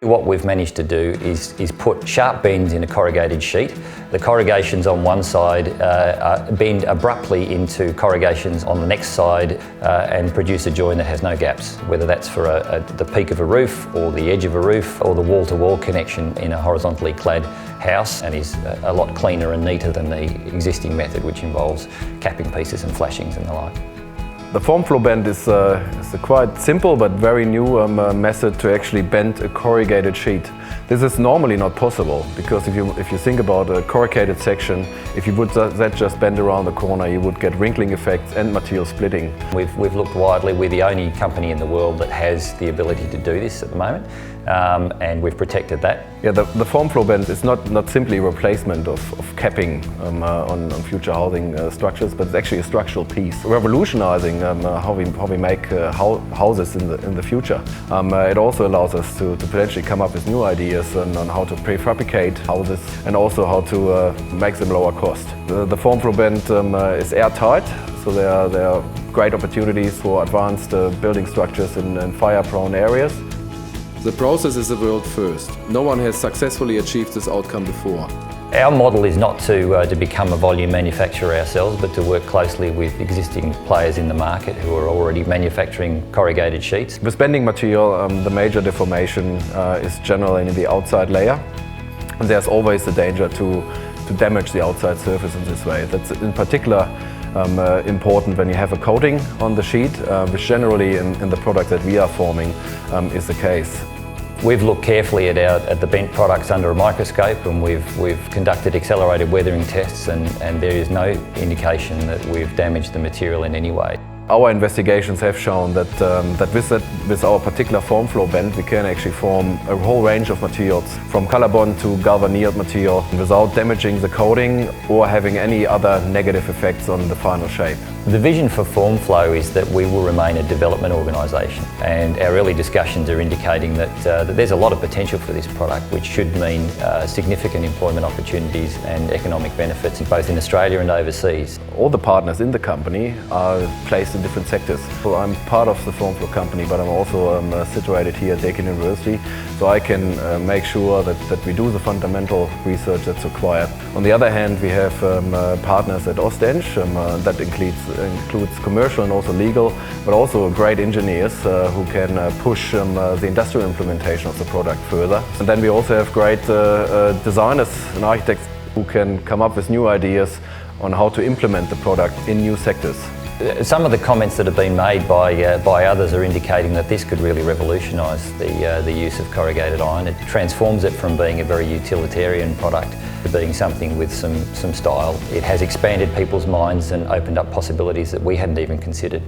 What we've managed to do is put sharp bends in a corrugated sheet. The corrugations on one side bend abruptly into corrugations on the next side and produce a join that has no gaps, whether that's for the peak of a roof or the edge of a roof or the wall-to-wall connection in a horizontally clad house, and is a lot cleaner and neater than the existing method, which involves capping pieces and flashings and the like. The FormFlow Bend is a quite simple but very new method to actually bend a corrugated sheet. This is normally not possible because if you think about a corrugated section, if you would that just bend around the corner, you would get wrinkling effects and material splitting. We've looked widely. We're the only company in the world that has the ability to do this at the moment, and we've protected that. Yeah, the FormFlow Bend is not simply a replacement of capping on future housing structures, but it's actually a structural piece, revolutionizing how we make houses in the future. It also allows us to potentially come up with new ideas on how to prefabricate houses and also how to make them lower cost. The FormFlow Bend is airtight, so there are great opportunities for advanced building structures in fire-prone areas. The process is a world first. No one has successfully achieved this outcome before. Our model is not to become a volume manufacturer ourselves, but to work closely with existing players in the market who are already manufacturing corrugated sheets. With bending material, the major deformation is generally in the outside layer. And there's always the danger to damage the outside surface in this way. That's in particular important when you have a coating on the sheet, which generally in the product that we are forming is the case. We've looked carefully at the bent products under a microscope, and we've conducted accelerated weathering tests, and there is no indication that we've damaged the material in any way. Our investigations have shown that, with our particular FormFlow Bend, we can actually form a whole range of materials, from Colorbond to galvanized material, without damaging the coating or having any other negative effects on the final shape. The vision for FormFlow is that we will remain a development organisation, and our early discussions are indicating that there's a lot of potential for this product, which should mean significant employment opportunities and economic benefits both in Australia and overseas. All the partners in the company are placed in different sectors. So I'm part of the FormFlow company, but I'm also situated here at Deakin University, so I can make sure that we do the fundamental research that's required. On the other hand, we have partners at Ostend that includes commercial and also legal, but also great engineers who can push the industrial implementation of the product further. And then we also have great designers and architects who can come up with new ideas on how to implement the product in new sectors. Some of the comments that have been made by others are indicating that this could really revolutionise the use of corrugated iron. It transforms it from being a very utilitarian product to being something with some style. It has expanded people's minds and opened up possibilities that we hadn't even considered.